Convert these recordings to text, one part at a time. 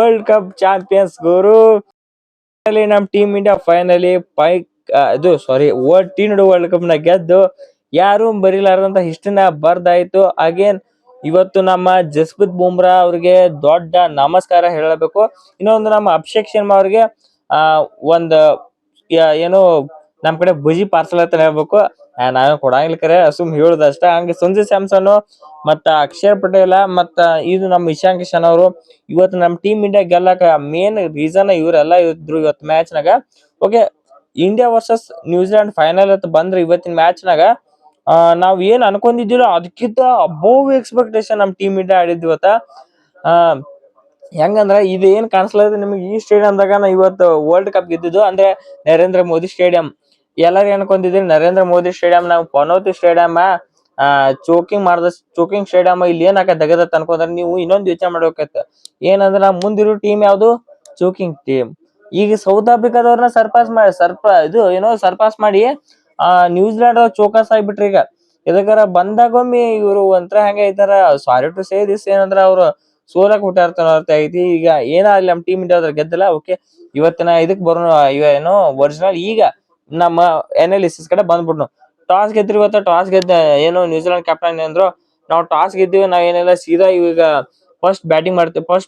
World cup champions ಗುರು. ನಮ್ team India finally ಇದು ಸಾರಿ world cup ನ ಗೆದ್ದು ಯಾರು ಬರೀಲಾರಂತ ಹಿಸ್ಟ್ರಿನ ಬರ್ದಾಯ್ತು. ಅಗೇನ್ ಇವತ್ತು ನಮ್ಮ ಜಸ್ಪ್ರೀತ್ ಬುಮ್ರಾ ಅವ್ರಿಗೆ ದೊಡ್ಡ ನಮಸ್ಕಾರ ಹೇಳಬೇಕು. ಇನ್ನೊಂದು ನಮ್ಮ ಅಭಿಷೇಕ್ ಶರ್ಮಾ ಅವ್ರಿಗೆ ಒಂದ್ ಏನು ನಮ್ ಕಡೆ ಬಜಿ ಪಾರ್ಸಲ್ ಅಂತ ಹೇಳ್ಬೇಕು. ನಾನು ಕೊಡಂಗಿಲ್ಲ ಕರೆ ಸುಮ್ ಹೇಳುದಷ್ಟ. ಹಂಗೆ ಸಂಜು ಸ್ಯಾಮ್ಸನ್ ಮತ್ತ ಅಕ್ಷರ್ ಪಟೇಲ ಮತ್ತ ಇದು ನಮ್ಮ ಇಶಾನ್ ಕಿಶನ್ ಅವರು ಇವತ್ತು ನಮ್ ಟೀಮ್ ಇಂಡಿಯಾ ಗೆಲ್ಲಕ ಮೇನ್ ರೀಸನ್ ಇವರೆಲ್ಲ ಇದ್ರು ಇವತ್ತು ಮ್ಯಾಚ್ ನಾಗ. Okay, India versus New Zealand final ಅಂತ ಬಂದ್ರೆ ಇವತ್ತಿನ ಮ್ಯಾಚ್ ನಾಗ ನಾವ್ ಏನ್ ಅನ್ಕೊಂಡಿದ್ದಿಲ್ಲ ಅದಕ್ಕಿಂತ ಅಬೋವ್ ಎಕ್ಸ್ಪೆಕ್ಟೇಷನ್ ನಮ್ ಟೀಮ್ ಇಂಡಿಯಾ ಆಡಿದ್ ಇವತ್ತ. ಹೆಂಗಂದ್ರ ಇದು ಏನ್ ಕಾಣಿಸ್ಲದ ನಿಮ್ಗೆ ಈ ಸ್ಟೇಡಿಯಂದಾಗ ಇವತ್ತು ವರ್ಲ್ಡ್ ಕಪ್ ಗೆದ್ದಿದ್ದು ಅಂದ್ರೆ ನರೇಂದ್ರ ಮೋದಿ ಸ್ಟೇಡಿಯಂ. ಎಲ್ಲಾರು ಅನ್ಕೊಂಡಿದ್ರಿ ನರೇಂದ್ರ ಮೋದಿ ಸ್ಟೇಡಿಯಂ ನಾವು ಪನೋತಿ ಸ್ಟೇಡಿಯಂ ಚೋಕಿಂಗ್ ಸ್ಟೇಡಿಯಂ ಇಲ್ಲಿ ಏನ್ ತೆಗದತ್ ಅನ್ಕೊಂಡ್ರೆ ನೀವು ಇನ್ನೊಂದು ಯೋಚನೆ ಮಾಡ್ಬೇಕತ್ತ. ಏನಂದ್ರ ನಾ ಮುಂದಿರೋ ಟೀಮ್ ಯಾವ್ದು ಚೋಕಿಂಗ್ ಟೀಮ್. ಈಗ ಸೌತ್ ಆಫ್ರಿಕಾದವ್ರನ್ನ ಸರ್ಪಾಸ್ ಮಾಡಿ ನ್ಯೂಜಿಲೆಂಡ್ ಚೋಕಸ್ ಆಗ್ಬಿಟ್ರಿ. ಈಗ ಇದಕ್ಕಾರ ಬಂದಾಗೊಮ್ಮೆ ಇವ್ರು ಒಂಥರ ಹೆಂಗ ಐತಾರ ಸಾರಿ ಟು ಸೇ ದಿಸ್ ಏನಂದ್ರ ಅವ್ರು ಸೋಲಕ್ ಹುಟ್ಟಾರ್ತಾನ ಐತಿ. ಈಗ ಏನಾಗ್ಲಿ ನಮ್ ಟೀಮ್ ಇಂಡಿಯಾ ಗೆದ್ದಲ್ಲ. ಓಕೆ, ಇವತ್ತಿನ ಇದಕ್ ಬರೋಣ ಏನೋ ಒರಿಜಿನಲ್ ಈಗ ನಮ್ಮ ಅನಾಲಿಸಿಸ್ ಕಡೆ ಬಂದ್ಬಿಡ್ನು. ಟಾಸ್ ಗೆದ್ರಿ ಇವತ್ತ. ಟಾಸ್ ಗೆದ್ದ ಏನು ನ್ಯೂಜಿಲೆಂಡ್ ಕ್ಯಾಪ್ಟನ್ ಅಂದ್ರು ನಾವು ಟಾಸ್ ಗೆದ್ದೀವಿ ನಾವ್ ಏನೆಲ್ಲ ಸೀದಾ ಈಗ ಫಸ್ಟ್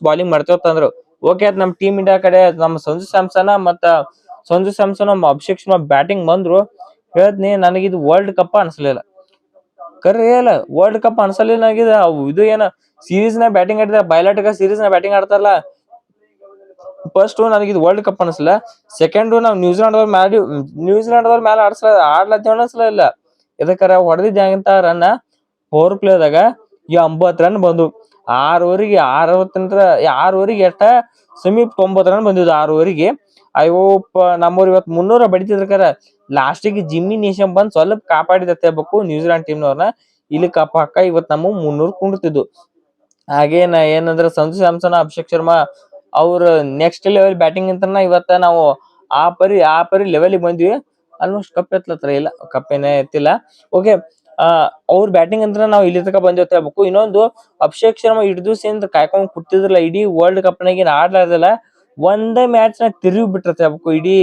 ಬಾಲಿಂಗ್ ಮಾಡ್ತೇವ್ ತಂದ್ರು. ಓಕೆ, ನಮ್ ಟೀಮ್ ಇಂಡಿಯಾ ಕಡೆ ನಮ್ಮ ಸಂಜು ಸ್ಯಾಮ್ಸನ್ ಅಭಿಷೇಕ್ ಶರ್ಮಾ ಬ್ಯಾಟಿಂಗ್ ಬಂದ್ರು. ಹೇಳ್ತೀನಿ ನನಗಿದು ವರ್ಲ್ಡ್ ಕಪ್ ಅನ್ಸಲಿಲ್ಲ. ಕರೆ ಅಲ್ಲ ವರ್ಲ್ಡ್ ಕಪ್ ಅನ್ಸಲಿಲ್ಲ ನನಗಿದ. ಇದು ಏನ ಸೀರೀಸ್ ನ ಬ್ಯಾಟಿಂಗ್ ಆಡಿದ ಬಯಲಾಟಿಕ ಸೀರೀಸ್ ನ ಬ್ಯಾಟಿಂಗ್ ಆಡ್ತಾರಲ್ಲ. ಫಸ್ಟ್ ನನಗಿದು ವರ್ಲ್ಡ್ ಕಪ್ ಅನ್ಸಲ್ಲ. ಸೆಕೆಂಡ್ ನಾವು ನ್ಯೂಜಿಲೆಂಡ್ ಮೇಲೆ ಆಡ್ಲತ್ತಿಲ್ಲ. ಇದಕ್ಕಾರ ಹೊಡೆದಿದ್ದ ಹೆಂಗಂತ ರನ್ ಪವರ್ ಪ್ಲೇದಾಗ 80 ರನ್ ಬಂದು 6 ಓವರಿಗೆ 6 ಎಷ್ಟ ಸಮೀಪ್ 90 ರನ್ ಬಂದಿದ್ದು 6 ಓವರಿಗೆ. ಅಯ್ಯೋಪ್ಪ, ನಮ್ಮವ್ರು ಇವತ್ತು 300 ಬಡಿತಿದ್ರ. ಲಾಸ್ಟಿಗೆ ಜಿಮ್ಮಿ ನೇಶನ್ ಬಂದ್ ಸ್ವಲ್ಪ ಕಾಪಾಡಿದತ್ತೆ ಹೇಳ್ಬೇಕು ನ್ಯೂಜಿಲೆಂಡ್ ಟೀಮ್ನವ್ರನ್ನ. ಇಲ್ಲಿ ಪಕ್ಕ ಇವತ್ ನಮ್ಮ 300 ಕುಂಡ್ತಿದ್ದು. ಹಾಗೇನ ಏನಂದ್ರ ಸಂಜು ಸ್ಯಾಮ್ಸನ್ ಅಭಿಷೇಕ್ ಶರ್ಮಾ ಅವ್ರ ನೆಕ್ಸ್ಟ್ ಲೆವೆಲ್ ಬ್ಯಾಟಿಂಗ್ ಅಂತ ಇವತ್ತ ನಾವು ಆ ಪರಿ ಲೆವೆಲ್ ಬಂದ್ವಿ. ಆಲ್ಮೋಸ್ಟ್ ಕಪ್ ಎತ್ಲತ್ರ ಇಲ್ಲ, ಕಪ್ ಏನೇ ಎತ್ತಿಲ್ಲ. ಓಕೆ, ಅವ್ರ ಬ್ಯಾಟಿಂಗ್ ಅಂತ ನಾವು ಇಲ್ಲಿ ತನಕ ಬಂದಿವತ್ತ ಹೇಳ್ಬೇಕು. ಇನ್ನೊಂದು ಅಭಿಷೇಕ್ ಶರ್ಮಾ ಇಡ್ ದಿವ್ಸ ಕಾಯ್ಕೊಂಡ್ ಕೂತಿದ್ರಲ್ಲ ಇಡೀ ವರ್ಲ್ಡ್ ಕಪ್ ನಾಗ ಏನ್ ಆಡ್ಲಾರ್ದಲ್ಲ ಒಂದೇ ಮ್ಯಾಚ್ ನ ತಿರುಗಿ ಬಿಟ್ಟಿರ್ತ ಹೇಳ್ಬೇಕು. ಇಡೀ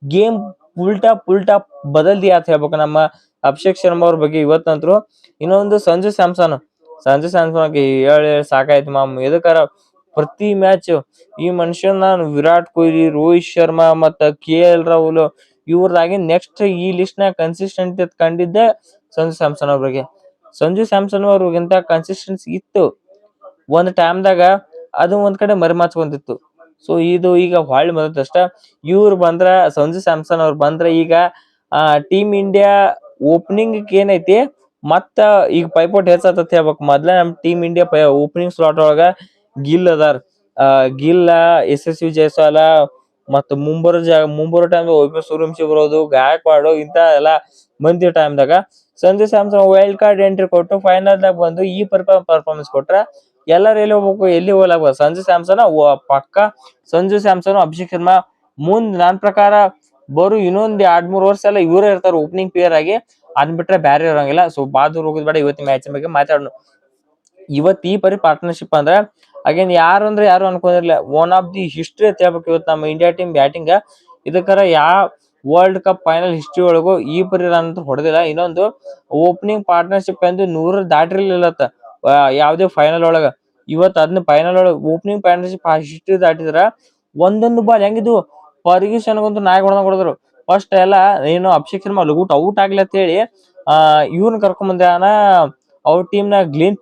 ಗೇಮ್ ಉಲ್ಟಾ ಬದಲ್ದಿ ಅಂತ ಹೇಳ್ಬೇಕು ನಮ್ಮ ಅಭಿಷೇಕ್ ಶರ್ಮಾ ಅವ್ರ ಬಗ್ಗೆ ಇವತ್ತಂತ್ರು. ಇನ್ನೊಂದು ಸಂಜು ಸ್ಯಾಮ್ಸನ್ ಹೇಳಿ ಸಾಕಾಯ್ತು ಮಾಮ್. ಎದಕ್ಕಾರ ಪ್ರತಿ ಮ್ಯಾಚ್ ಈ ಮನುಷ್ಯನ್ ನಾನು ವಿರಾಟ್ ಕೊಹ್ಲಿ, ರೋಹಿತ್ ಶರ್ಮಾ ಮತ್ತ KL ರಾಹುಲ್ ಇವ್ರದಾಗಿ ನೆಕ್ಸ್ಟ್ ಈ ಲಿಸ್ಟ್ ನ ಕನ್ಸಿಸ್ಟೆಂಟ್ ಕಂಡಿದ್ದೆ ಸಂಜು ಸ್ಯಾಮ್ಸನ್ ಅವ್ರ ಬಗ್ಗೆ. ಸಂಜು ಸ್ಯಾಮ್ಸನ್ ಅವ್ರಿಗಿಂತ ಕನ್ಸಿಸ್ಟೆನ್ಸಿ ಇತ್ತು ಒಂದ್ ಟೈಮ್ದಾಗ, ಅದು ಒಂದ್ ಕಡೆ ಮರಿಮಾಚ್ಕೊಂಡಿತ್ತು. ಸೊ ಇದು ಈಗ ಹೊಳ್ಳಿ ಬಂದಷ್ಟ ಇವ್ರು ಬಂದ್ರ ಸಂಜು ಸ್ಯಾಮ್ಸನ್ ಅವ್ರು ಬಂದ್ರ ಈಗ ಟೀಮ್ ಇಂಡಿಯಾ ಓಪನಿಂಗ್ ಏನೈತಿ ಮತ್ತ ಈಗ ಪೈಪೋಟ್ ಹೆಚ್ಚತ್ ಹೇಳ್ಬೇಕು. ಮೊದ್ಲ ನಮ್ ಟೀಮ್ ಇಂಡಿಯಾ ಓಪನಿಂಗ್ ಸ್ಲಾಟ್ ಒಳಗ ಗಿಲ್ ಅದಾರ್. ಗಿಲ್ಲ, SSV ಜೈಸ್ವಾಲ ಮತ್ತ ಮುಂಬರೋ ಟೈಮ್ ಸೂರ್ಯವಂಶಿ ಬರೋದು, ಗಾಯಕ್ವಾಡ್ ಇಂತ ಎಲ್ಲಾ ಮಂದಿ ಟೈಮ್ದಾಗ Sanju Samson wild card entry ಕೊಟ್ಟು ಫೈನಲ್ ದಾಗ ಬಂದು ಈ ಪರ್ಫಾರ್ಮೆನ್ಸ್ ಕೊಟ್ರ ಎಲ್ಲಾರು ಎಲ್ಲಿ ಹೋಗ್ಬೇಕು, ಎಲ್ಲಿ ಹೋಗ್ಲಾಗ ಸಂಜು ಸ್ಯಾಮ್ಸನ್ ಪಕ್ಕ. ಸಂಜು ಸ್ಯಾಮ್ಸನ್ ಅಭಿಷೇಕ್ ಶರ್ಮಾ ಮುಂದ್ ನನ್ ಪ್ರಕಾರ ಬರು ಇನ್ನೊಂದ್ 2-3 ವರ್ಷ ಎಲ್ಲ ಇವರೇ ಇರ್ತಾರ ಓಪನಿಂಗ್ ಪ್ಲೇಯರ್ ಆಗಿ. ಅದ್ ಬಿಟ್ರೆ ಬ್ಯಾರೆ ಇರಂಗಿಲ್ಲ. ಸೊ ಬಾದೂರ್ ಹೋಗುದ್ ಬೇಡ, ಇವತ್ತಿನ ಮ್ಯಾಚ್ ಬಗ್ಗೆ ಮಾತಾಡೋಣ. ಇವತ್ ಈ ಪರಿ ಪಾರ್ಟ್ನರ್ಶಿಪ್ ಅಂದ್ರ ಅಗೇನ್ ಯಾರು ಅನ್ಕೊಂಡಿರ್ಲಿಲ್ಲ. ಒನ್ ಆಫ್ ದಿ ಹಿಸ್ಟ್ರಿ ಅಂತ ಹೇಳ್ಬೇಕು ಇವತ್ತು ನಮ್ಮ ಇಂಡಿಯಾ ಟೀಮ್ ಬ್ಯಾಟಿಂಗ್. ಇದಕ್ಕರ ವರ್ಲ್ಡ್ ಕಪ್ ಫೈನಲ್ ಹಿಸ್ಟ್ರಿ ಒಳಗು ಈ ಪರಿ ರನ್ ಹೊಡೆದಿಲ್ಲ. ಇನ್ನೊಂದು ಓಪನಿಂಗ್ ಪಾರ್ಟ್ನರ್ಶಿಪ್ ಎಂದು 100 ದಾಟಿರ್ಲಿಲ್ಲತ್ತ ಯಾವ್ದೇ ಫೈನಲ್ ಒಳಗ. ಇವತ್ ಅದನ್ನ ಫೈನಲ್ ಒಳಗ ಓಪನಿಂಗ್ ಪಾರ್ಟ್ನರ್ಶಿಪ್ ಹಿಸ್ಟ್ರಿ ದಾಟಿದ್ರ ಒಂದೊಂದು ಬಾಲ್ ಹೆಂಗಿದ್ವು. ಫರ್ಗ್ಯೂಸನ್ಗಂತೂ ನಾಯಿ ಹೊಡೆದ್ರು. ಫಸ್ಟ್ ಎಲ್ಲ ಏನು ಅಭಿಷೇಕ್ ಶರ್ಮಾ ಔಟ್ ಆಗ್ಲಿ ಅಂತ ಹೇಳಿ ಇವ್ರನ್ನ ಕರ್ಕೊಂಡ್ ಬಂದಾನ ಅವ್ರ ಟೀಮ್ ನ Glenn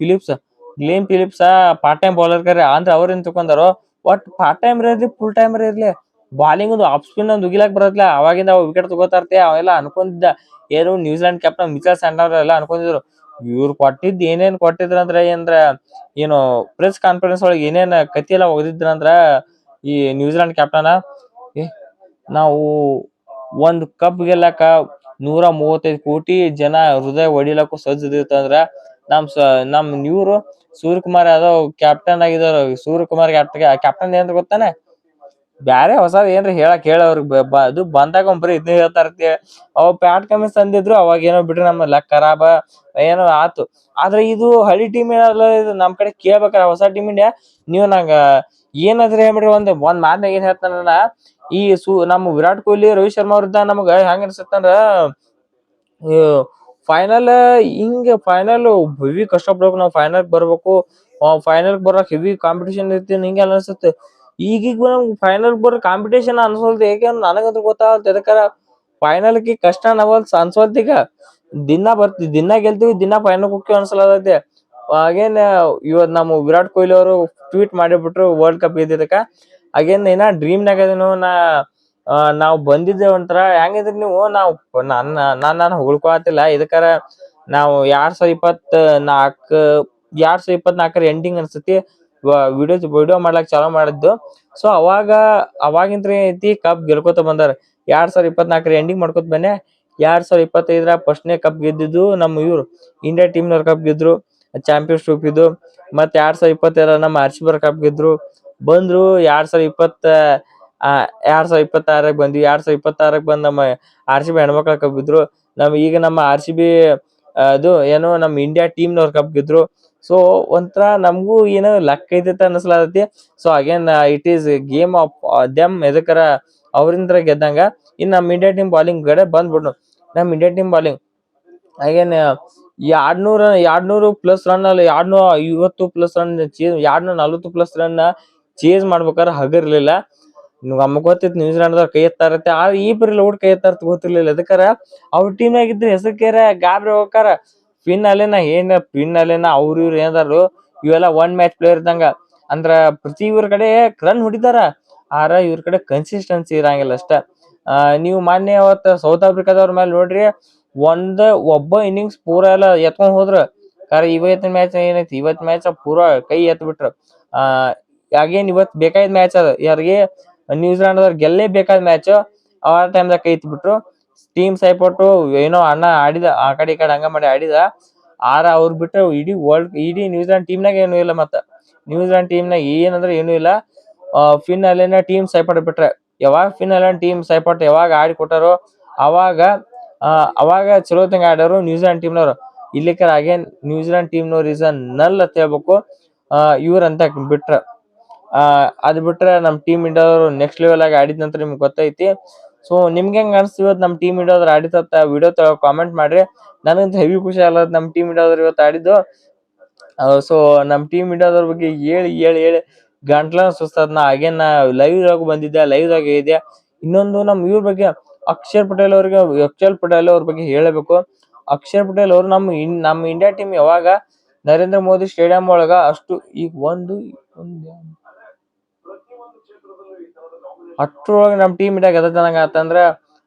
Phillips part time bowler ಕರೆ ಅಂದ್ರೆ ಅವ್ರ ಏನ್ ತಕೊಂಡಾರೋ ಒಟ್ ಪಾರ್ಟ್ ಟೈಮ್ ಇರ್ಲಿ ಫುಲ್ ಟೈಮರ್ ಇರ್ಲಿ ಬಾಲಿಂಗ್ ಒಂದು ಆಫ್ ಸ್ಪಿನ್ ಒಂದು ಉಗಿಲಾಕ್ ಬರತ್ಲ. ಅವಾಗಿಂದ ಅವ್ ವಿಕೆಟ್ ತಗೋತಾರ್ತೆ ಅವೆಲ್ಲ ಅನ್ಕೊಂಡಿದ್ದ. ಏನು ನ್ಯೂಜಿಲೆಂಡ್ ಕ್ಯಾಪ್ಟನ್ ಮಿಚೆಲ್ ಸ್ಯಾಂಟ್ನರ್ ಎಲ್ಲ ಅನ್ಕೊಂಡಿದ್ರು. ಇವ್ರು ಏನೇನ್ ಕೊಟ್ಟಿದ್ರ ಏನು ಪ್ರೆಸ್ ಕಾನ್ಫರೆನ್ಸ್ ಒಳಗೆ ಏನೇನ್ ಕತಿ ಎಲ್ಲ ಓದಿದ್ರ ಈ ನ್ಯೂಜಿಲೆಂಡ್ ಕ್ಯಾಪ್ಟನ್ ನಾವು ಒಂದ್ ಕಪ್ ಗೆಲ್ಲಕ 135 ಕೋಟಿ ಜನ ಹೃದಯ ಹೊಡಿಲಕ್ಕೂ ಸಜ್ಜದಿರ್ತಂದ್ರ ನಮ್ ಇವ್ರು ಸೂರ್ಯಕುಮಾರ್ ಯಾದವ್ ಕ್ಯಾಪ್ಟನ್ ಆಗಿದಾರ. ಸೂರ್ಯಕುಮಾರ್ ಕ್ಯಾಪ್ಟನ್ ಏನ್ ಗೊತ್ತಾನೆ, ಬ್ಯಾರೆ ಹೊಸದ್ ಏನ್ರಿ ಹೇಳಕ್ ಅವ್ರಿಗೆ ಅದು ಬಂದಾಗ ಬರೀ ಇದನ್ನ ಹೇಳ್ತಾ ಇರ್ತಿ. ಅವ್ ಪ್ಯಾಟ್ ಕಮಿಸ್ ತಂದಿದ್ರು ಅವಾಗ ಏನೋ ಬಿಡ್ರಿ ನಮ್ಮ ಲಕ್ ಖರಾಬ ಏನೋ ಆತು. ಆದ್ರೆ ಇದು ಹಳಿ ಟೀಮ್ ಏನಲ್ಲ, ಇದು ನಮ್ ಕಡೆ ಕೇಳ್ಬೇಕಾರ ಹೊಸ ಟೀಮ್ ಇಂಡಿಯಾ ನೀವು ನಂಗ ಏನಾದ್ರೂ ಹೇಳ್ಬಿಡ್ರಿ ಒಂದ್ ಮಾತ್ನಾಗ ಏನ್ ಹೇಳ್ತಾನ, ಈ ನಮ್ಮ ವಿರಾಟ್ ಕೊಹ್ಲಿ ರೋಹಿತ್ ಶರ್ಮಾ ಅವ್ರದ್ದ ನಮಗ ಹೆಂಗ ಅನ್ಸತ್ತಂದ್ರ ಫೈನಲ್ ಹಿಂಗ ಫೈನಲ್ ಹೆವಿ ಕಷ್ಟ ಪಡ್ಬೇಕು ನಾವ್ ಫೈನಲ್ ಬರ್ಬೇಕು, ಫೈನಲ್ ಬರಕ್ ಹೆವಿ ಕಾಂಪಿಟೇಷನ್ ಇರ್ತೀನಿ ಹಿಂಗೆ ಅನ್ಸುತ್ತೆ. ಈಗೀಗ ನಮ್ಗೆ ಫೈನಲ್ ಬರೋ ಕಾಂಪಿಟೇಷನ್ ಅನ್ಸೋಲ್ದು, ಹೇಗೆ ನನಗಂತೂ ಗೊತ್ತಾಗಲ್ಲ ಎದಕ್ಕಾರ ಫೈನಲ್ಗೆ ಕಷ್ಟ ಅನ್ಸೋಲ್ತ್ ಈಗ. ದಿನ ಗೆಲ್ತೀವಿ, ದಿನ ಫೈನಲ್ ಹೋಗ್ತೀವಿ ಅನ್ಸಲತೈತಿ. ಅಗೇನ್ ಇವತ್ ನಮ್ಮ ವಿರಾಟ್ ಕೊಹ್ಲಿ ಅವರು ಟ್ವೀಟ್ ಮಾಡಿಬಿಟ್ರು ವರ್ಲ್ಡ್ ಕಪ್ ಗೆದ್ದಿದ್ದಕ್ಕ. ಅಗೇನ್ ಏನ ಡ್ರೀಮ್ ನಾಗ ಅದೀನೋ ನಾವ್ ಬಂದಿದ್ದೆ ಒಂಥರ ಹೆಂಗಿದ್ರಿ ನೀವು, ನಾನು ಹೊಗಳ್ಕೊಳತಿಲ್ಲ ಇದಕ್ಕಾರ. ನಾವು 2024 ಎಂಡಿಂಗ್ ಅನ್ಸತಿ ವಿಡಿಯೋ ಮಾಡ್ಲಾಕ್ ಚಾಲೂ ಮಾಡಿದ್ದು. ಸೊ ಅವಾಗಿಂತ್ರ ಏನೈತಿ, ಕಪ್ ಗೆಲ್ಕೋತ ಬಂದಾರ. 2024 ಎಂಡಿಂಗ್ ಮಾಡ್ಕೊತ ಬನ್ನಿ. 2025 ಫಸ್ಟ್ನೇ ಕಪ್ ಗೆದ್ದಿದ್ದು ನಮ್ಮ ಇವ್ರು ಇಂಡಿಯಾ ಟೀಮ್ ನವ್ರು ಕಪ್ ಗೆದ್ರು, ಚಾಂಪಿಯನ್ಸ್ ಟ್ರೋಫಿದು. ಮತ್ 2025 ನಮ್ಮ RCB ಕಪ್ ಗೆದ್ರು ಬಂದ್ರು. 2026 ಬಂದ್ವಿ. 2026 ಬಂದ್ ನಮ್ಮ RCB ಹೆಣ್ಮಕ್ಳ ಕಪ್ ಗೆದ್ರು. ಈಗ ನಮ್ಮ RCB ಅದು ಏನೋ ನಮ್ಮ ಇಂಡಿಯಾ ಟೀಮ್ ನವ್ರ ಕಪ್ ಗೆದ್ರು. ಸೊ ಒಂಥರ ನಮಗೂ ಏನೋ ಲಕ್ ಐತಿ ಅನ್ಸ್ಲಾತೈತಿ. So again it is game of them, ಎದಕ್ಕರ ಅವ್ರಿಂದ್ರ ಗೆದ್ದಂಗ. ಇನ್ ನಮ್ಮ ಇಂಡಿಯಾ ಟೀಮ್ ಬಾಲಿಂಗ್ ಕಡೆ ಬಂದ್ಬಿಡ್ನು. ನಮ್ಮ India team bowling again 200 plus run ಅಲ್ಲಿ 250 plus run, 240 plus run chase ಮಾಡ್ಬೇಕಾರ ಹಗರ್ಲಿಲ್ಲ. ನಮಗ್ ಗೊತ್ತಿತ್ತು ನ್ಯೂಜಿಲೆಂಡ್ ದವ್ರ ಕೈ ಎತ್ತಾರತ್ತೆ, ಈ ಪರಿ ಔಟ್ ಕೈ ಎತ್ತಾರ ಗೊತ್ತಿರ್ಲಿಲ್ಲ. ಅದಕ್ಕಾರ ಅವ್ರ ಟೀಮ್ ಆಗಿದ್ರೆ ಹೆಸರ್ಕೇರ ಗಾಬ್ರಿ ಹೋಗಾರ. ಪಿನ್ ಅಲ್ಲೇನ ಅವ್ರ ಇವ್ರು ಏನಾರು ಇವೆಲ್ಲ ಒನ್ ಮ್ಯಾಚ್ ಪ್ಲೇಯರ್ ಇದ್ದಂಗ. ಅಂದ್ರ ಪ್ರತಿ ಇವ್ರ ಕಡೆ ರನ್ ಹೊಡಿತಾರ, ಇವ್ರ ಕಡೆ ಕನ್ಸಿಸ್ಟೆನ್ಸಿ ಇರಂಗಿಲ್ಲ ಅಷ್ಟ. ನೀವು ಮೊನ್ನೆ ಅವತ್ತ ಸೌತ್ ಆಫ್ರಿಕಾದವ್ರ ಮೇಲೆ ನೋಡ್ರಿ, ಒಬ್ಬ ಇನ್ನಿಂಗ್ಸ್ ಪೂರಾ ಎಲ್ಲ ಎತ್ಕೊಂಡ್ ಹೋದ್ರ. ಇವತ್ತಿನ ಮ್ಯಾಚ್ ಏನೈತಿ, ಇವತ್ ಮ್ಯಾಚ್ ಪೂರಾ ಕೈ ಎತ್ ಬಿಟ್ರ. ಅಗೇನ್ ಇವತ್ ಬೇಕಾದ ಮ್ಯಾಚ್ ಅದ ಯಾರಿಗೆ, ನ್ಯೂಜಿಲೆಂಡ್ ದವ್ರ ಗೆಲ್ಲೇ ಬೇಕಾದ ಮ್ಯಾಚ್. ಆ ಟೈಮ್ದಾಗ ಕೈ ಎತ್ ಬಿಟ್ರು. ಟೀಮ್ ಸೈಪೋರ್ಟು ಏನೋ ಅಣ್ಣ ಆಡಿದ, ಆ ಕಡೆ ಈ ಕಡೆ ಹಂಗ ಮಾಡಿ ಆಡಿದ. ಅವ್ರು ಬಿಟ್ರೆ ಇಡೀ ನ್ಯೂಜಿಲೆಂಡ್ ಟೀಮ್ನಾಗ ಏನು ಇಲ್ಲ. ಮತ್ತ ನ್ಯೂಜಿಲೆಂಡ್ ಟೀಮ್ನಾಗ ಏನಂದ್ರೆ ಏನು ಇಲ್ಲ. ಫಿನ್ ಅಲ್ಲೇನ ಟೀಮ್ ಸೈಪೋರ್ಟ್ ಬಿಟ್ರೆ, ಯಾವಾಗ ಫಿನ್ ಅಲ್ಲೇನ ಟೀಮ್ ಸೈಪೋರ್ಟ್ ಯಾವಾಗ ಆಡಿ ಕೊಟ್ಟಾರೋ ಅವಾಗ ಚಲೋತಂಗ ಆಡೋರು ನ್ಯೂಜಿಲೆಂಡ್ ಟೀಮ್ನವ್ರು. ಇಲ್ಲಿಕರ ಅಗೇನ್ ನ್ಯೂಜಿಲೆಂಡ್ ಟೀಮ್ನವ್ರು ಇಸ್ ನಲ್ ಅಂತ ಹೇಳ್ಬೇಕು. ಇವ್ರಂತ ಬಿಟ್ರ ಅದ್ ಬಿಟ್ರೆ ನಮ್ ಟೀಮ್ ಇಂಡಿಯಾದವ್ರು ನೆಕ್ಸ್ಟ್ ಲೆವೆಲ್ ಆಗಿ ಆಡಿದ್ನಂತ ನಿಮ್ಗೆ ಗೊತ್ತೈತಿ. ಸೊ ನಿಮ್ಗೆ ಹೆಂಗ್ ಅನ್ಸ್ತಿ ಇವತ್ತು ನಮ್ ಟೀಮ್ ಇಂಡಿಯಾದವ್ರು ಆಡಿತತ್ತ ವಿಡಿಯೋ ಕಾಮೆಂಟ್ ಮಾಡ್ರಿ. ನನಗಂತ ಹೆವಿ ಖುಷಿ ಆಗ್ಲತ್ ನಮ್ ಟೀಮ್ ಇಂಡಿಯಾದವ್ರು ಇವತ್ತು ಆಡಿದ್ದು. ಸೊ ನಮ್ ಟೀಮ್ ಇಂಡಿಯಾದವ್ರ ಬಗ್ಗೆ ಹೇಳಿ ಗಂಟ್ಲ ಸುಸ್ತದ. ಅಗೇನ್ ಲೈವ್ ದಾಗ ಬಂದಿದ್ದೆ, ಲೈವ್ ದಾಗ ಇದೆ. ಇನ್ನೊಂದು ನಮ್ ಇವ್ರ ಬಗ್ಗೆ ಅಕ್ಷರ್ ಪಟೇಲ್ ಅವ್ರ ಬಗ್ಗೆ ಹೇಳಬೇಕು. ಅಕ್ಷರ್ ಪಟೇಲ್ ಅವ್ರು ನಮ್ಮ ಇಂಡಿಯಾ ಟೀಮ್ ಯಾವಾಗ ನರೇಂದ್ರ ಮೋದಿ ಸ್ಟೇಡಿಯಂ ಒಳಗ ಅಷ್ಟು ಈಗ ಅಷ್ಟ್ರೊಳಗ ನಮ್ ಟೀಮ್ ಇಂಡಿಯಾ ಗೆದ್ದದಂಗ ಆತಂದ್ರ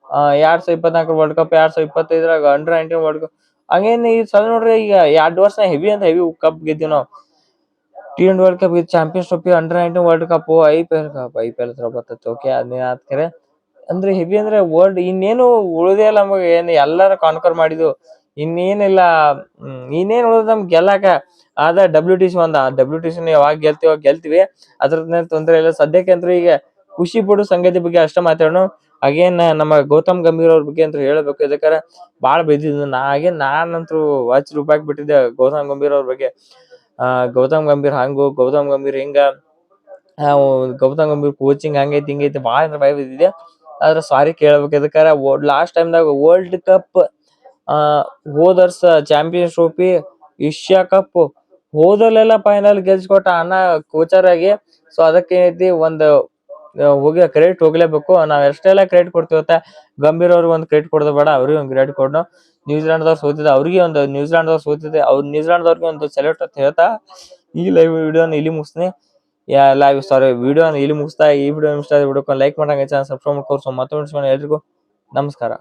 2024 ವರ್ಲ್ಡ್ ಕಪ್, 2025 ಅಂಡರ್-19 ವರ್ಲ್ಡ್ ಕಪ್. ಹಂಗೇನ್ ಈ ಸಲ ನೋಡ್ರಿ, ಈಗ 2 ವರ್ಷ ಹೆವಿ ಕಪ್ ಗೆದ್ದೀವಿ ನಾವು. T20 world cup, champions trophy, under world cup, IPL ಬರ್ತೈತಿ. ಓಕೆ, ಅದೇ ಆತ್ಕರೆ ಅಂದ್ರೆ ಹೆವಿ ಅಂದ್ರೆ ವರ್ಲ್ಡ್ ಇನ್ನೇನು ಉಳಿದೇ ಇಲ್ಲ ನಮಗೆ. ಏನ್ ಎಲ್ಲಾರ ಕಾನ್ಕರ್ ಮಾಡಿದ್ವು, ಇನ್ನೇನಿಲ್ಲ. ಇನ್ನೇನ್ ಉಳಿದ ನಮ್ಗೆ ಗೆಲ್ಲಾಕ ಅದ WTC WTC ಯಾವಾಗ ಗೆಲ್ತೀವಿ, ಅದ್ರದ್ದ ತೊಂದ್ರೆ ಇಲ್ಲ. ಸದ್ಯಕ್ಕೆ ಅಂತೂ ಈಗ ಖುಷಿ ಪಡೋ ಸಂಗತಿ ಬಗ್ಗೆ ಅಷ್ಟ ಮಾತಾಡೋಣ. ಅಗೇನ್ ನಮ್ಮ ಗೌತಮ್ ಗಂಭೀರ್ ಅವ್ರ ಬಗ್ಗೆ ಅಂತ ಹೇಳ್ಬೇಕು. ಇದಕ್ಕಾರ ಬಾಳ ಬೈದಿದ್ದು ನಾನಂತೂ ವಾಚ್ ರೂಪಾಯಿ ಬಿಟ್ಟಿದ್ದೆ ಗೌತಮ್ ಗಂಭೀರ್ ಅವ್ರ ಬಗ್ಗೆ. ಗೌತಮ್ ಗಂಭೀರ್ ಹಂಗು, ಗೌತಮ್ ಗಂಭೀರ್ ಹಿಂಗ, ಗೌತಮ್ ಗಂಭೀರ್ ಕೋಚಿಂಗ್ ಹಂಗೈತಿ ಹಿಂಗೈತಿ ಬಾಳ ಭಯ ಬಿದ್ದಿದೆ. ಆದ್ರೆ ಸಾರಿ ಕೇಳ್ಬೇಕು. ಇದಕ್ಕಾರ ಲಾಸ್ಟ್ ಟೈಮ್ದಾಗ ವರ್ಲ್ಡ್ ಕಪ್, ಹೋದ ವರ್ಷ ಚಾಂಪಿಯನ್ಸ್ ಟ್ರೋಫಿ, ಏಷ್ಯಾ ಕಪ್, ಹೋದಲ್ಲೆಲ್ಲ ಫೈನಲ್ ಗೆಲ್ಸ್ಕೊಟ್ಟ ಅಣ್ಣ ಕೋಚರ್ ಆಗಿ. ಸೊ ಅದಕ್ಕೆ ಏನೈತಿ, ಕ್ರೆಡಿಟ್ ಹೋಗ್ಲೇಬೇಕು. ನಾವ್ ಎಷ್ಟೆಲ್ಲ ಕ್ರೆಡಿಟ್ ಕೊಡ್ತೀವತ್ತ, ಗಂಭೀರ್ ಅವ್ರಿಗೆ ಒಂದು ಕ್ರೆಡಿಟ್ ಕೊಡೋದು ಬೇಡ, ಅವ್ರಿಗೆ ಒಂದು ಕ್ರೆಡಿಟ್ ಕೊಡೋಣ. ನ್ಯೂಜಿಲೆಂಡ್ ದವ್ರು ಸೋತಿದೆ, ಅವ್ರಿಗೆ ಒಂದು ನ್ಯೂಜಿಲೆಂಡ್ ದವ್ರಿಗೆ ಒಂದು ಸೆಲ್ಯೂಟ್ ಅಂತ ಹೇಳ್ತಾ ಈ ಲೈವ್ ವಿಡಿಯೋನ ಇಲ್ಲಿ ಮುಗಿಸ್ತೀನಿ. ವಿಡಿಯೋನ ಇಲ್ಲಿ ಮುಗಿಸ್ತಾ, ಈ ವಿಡಿಯೋ ಇಷ್ಟ ವಿಡಿಯೋಕ್ಕೆ ಲೈಕ್ ಮಾಡಂಗ, ಚಾನಲ್ ಸಬ್ಸ್ಕ್ರೈಬ್ ಮಾಡ್ಕೋರಿ. ಮತ್ತೊಂದು ಎಲ್ರಿಗೂ ನಮಸ್ಕಾರ.